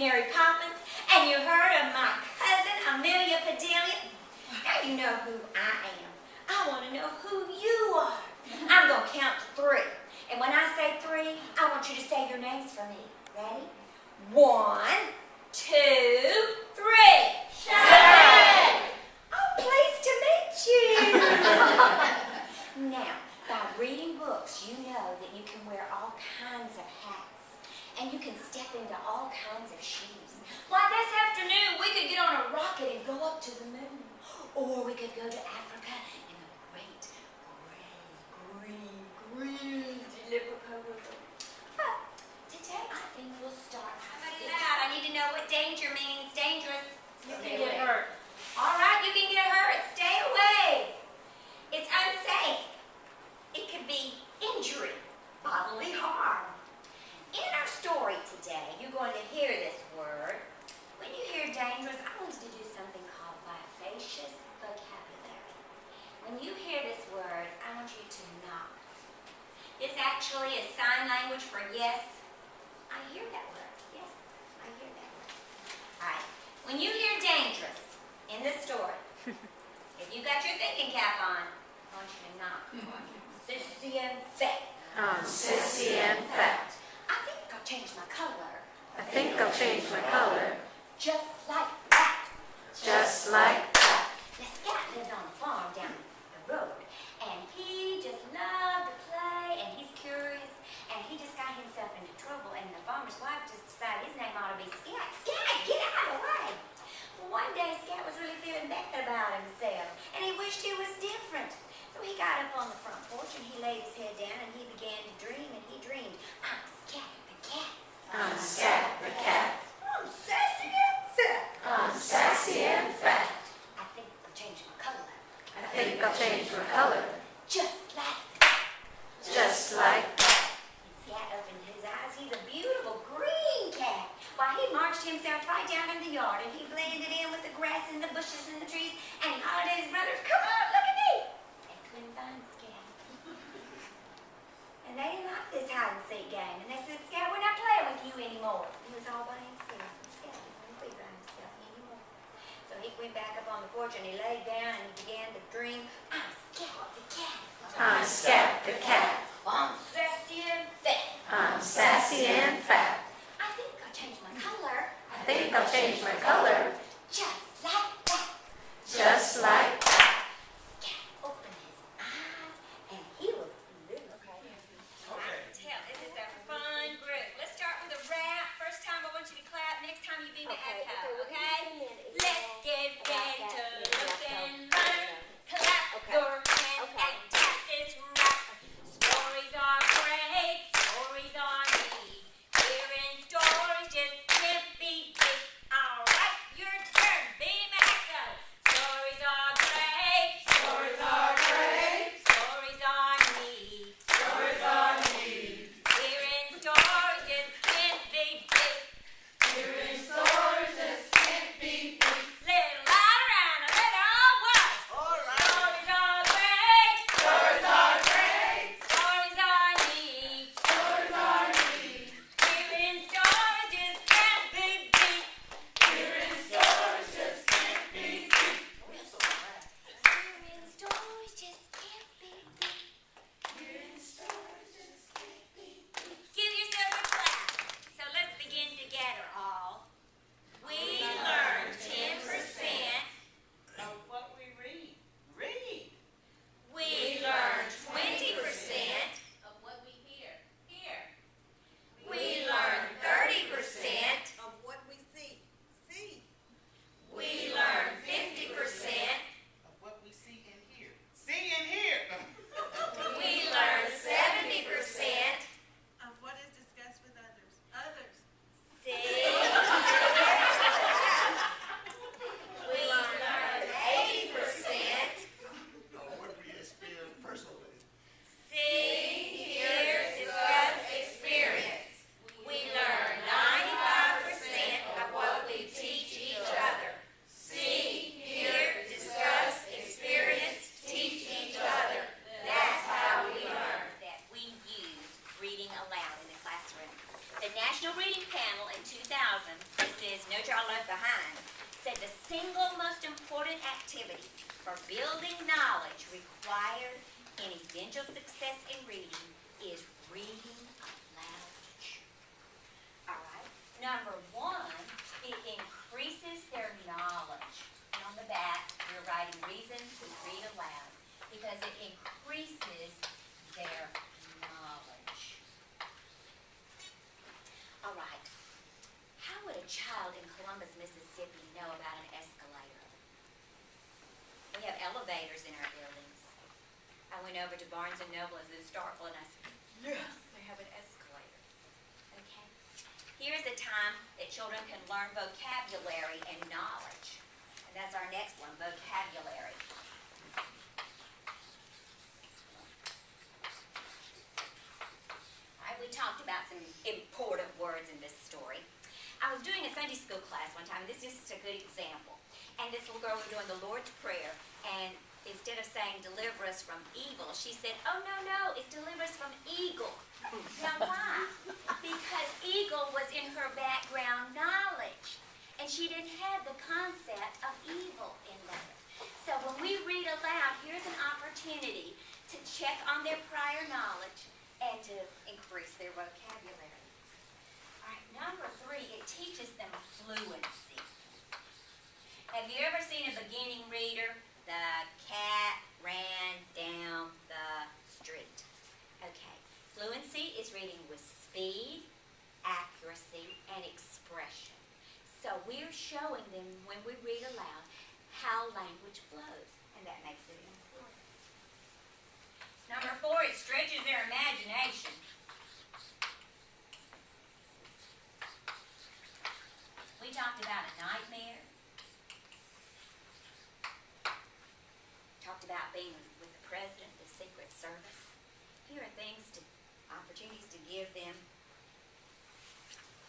Mary Poppins, and you heard of my cousin Amelia Bedelia. Now you know who I am. I want to know who you are. I'm going to count to 3. And when I say 3, I want you to say your names for me. Ready? 1, 2, 3. Sharon! Oh, pleased to meet you. Now, by reading books, you know that you can wear all kinds of hats. And you can step into all kinds of shoes. Why, this afternoon, we could get on a rocket and go up to the moon. Or we could go to Africa in the great, green Liverpool River. But today, I think we'll start. Somebody loud. I need to know what danger means. Dangerous. You can get hurt. All right, you can get hurt. Stay away. It's unsafe. It could be injury, bodily harm. In our story today, you're going to hear this word. When you hear dangerous, I want you to do something called vivacious vocabulary. When you hear this word, I want you to knock. This actually is sign language for yes. I hear that word. Yes, I hear that word. All right. When you hear dangerous in this story, if you got your thinking cap on, I want you to knock. Sissy and fat. Sissy and fat. I think I'll change my color. I think I'll change my color. Just like that. Just like that. The scat lived on a farm down the road, and he just loved to play, and he's curious, and he just got himself into trouble, and the farmer's wife just decided his name ought to be Scat. Scat, get out of the way. Well, one day Scat was really feeling bad about himself, and he wished he was different. So he got up on the front porch, and he laid his head down, and he began to dream, and he dreamed, I'm Scat the cat. I'm Scat the cat. I'm sassy and fat. I'm sassy and fat. I think I'll change my color. I think I'll change my color. Just like that. Just like that. Scat opened his eyes. He's a beautiful green cat. Why, he marched himself right down in the yard, and he blended in with the grass and the bushes and the trees, and he hollered at his brothers, come on, look at me. They couldn't find Scat. And they didn't like this hide-and-seek game, and they said, Scat, we're not playing with you anymore. He was all by himself. Scat didn't play by himself anymore. So he went back up on the porch, and he laid down, and he began to dream, I'm Scat the cat. I'm Scat the cat. I'm sassy and fat. I'm sassy and fat. I think I'll change my color. I think I'll change my color. Just like that. Just like that. Scat opened his eyes, and he was blue. Okay. I can tell this is a fun group. Let's start with a rap. First time I want you to clap. Next time you be the echo. Okay? Let's get ready to look and learn. Clap your hands and tap this rap. Stories are great. Stories are neat. Hearing stories just can't be beat. All right, your turn. Be my echo. Stories are great. Stories are great. Stories are neat. Stories are neat. Hearing stories just can't be beat. Hearing stories just can't be beat. Little louder and a little worse. Stories are great. Stories are great. Stories are neat. Stories are neat. Hearing stories just can't is No Child Left Behind, said the single most important activity for building knowledge required in eventual success in reading is reading aloud. Alright, number 1, it increases their knowledge. And on the back, you're writing reasons to read aloud because it increases their knowledge. Alright, how would a child in Columbus, Mississippi know about an escalator? We have elevators in our buildings. I went over to Barnes & Noble as it was Starkville and I said, yes, they have an escalator. Okay. Here's a time that children can learn vocabulary and knowledge. And that's our next one, vocabulary. All right, we talked about some important words in this story. I was doing a Sunday school class one time, and this is just a good example. And this little girl was doing the Lord's Prayer, and instead of saying, deliver us from evil, she said, oh, no, it's deliver us from eagle. Now, why? Because eagle was in her background knowledge, and she didn't have the concept of evil in there. So when we read aloud, here's an opportunity to check on their prior knowledge and to increase their vocabulary. All right, number 3, it teaches them fluency. Have you ever seen a beginning reader? The cat ran down the street. Okay, fluency is reading with speed, accuracy, and expression. So we're showing them when we read aloud how language flows, and that makes it important. Number 4, it stretches their imagination. We talked about a nightmare. Talked about being with the President, the Secret Service. Here are opportunities to give them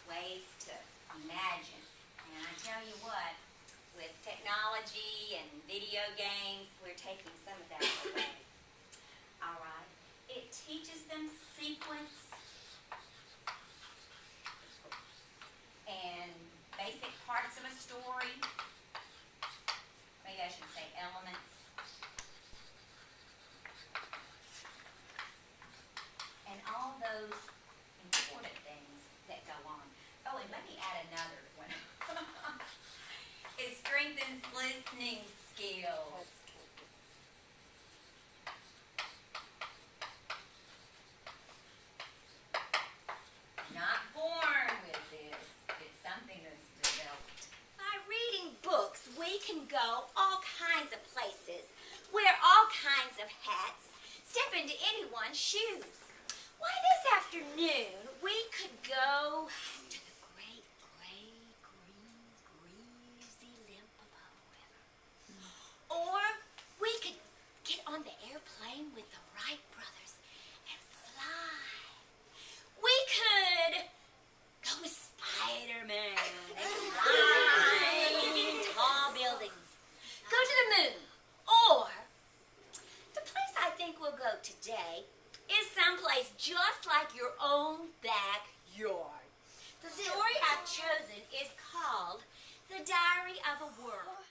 ways to imagine. And I tell you what, with technology and video games, we're taking some of that away. All right. It teaches them sequence and basic parts of a story. Maybe I should say elements. And all those important things that go on. Oh, and let me add another one. It strengthens listening skills. Not born with this. It's something that's developed. By reading books, we can go all kinds of places, wear all kinds of hats, step into anyone's shoes. Why, this afternoon, we could go to the great gray, green, greasy Limpopo River. Or we could get on the airplane with the Wright brothers and fly. We could go with Spider-Man and climb tall buildings. Go to the moon. Or the place I think we'll go today is someplace just like your own backyard. The story I've chosen is called The Diary of a World.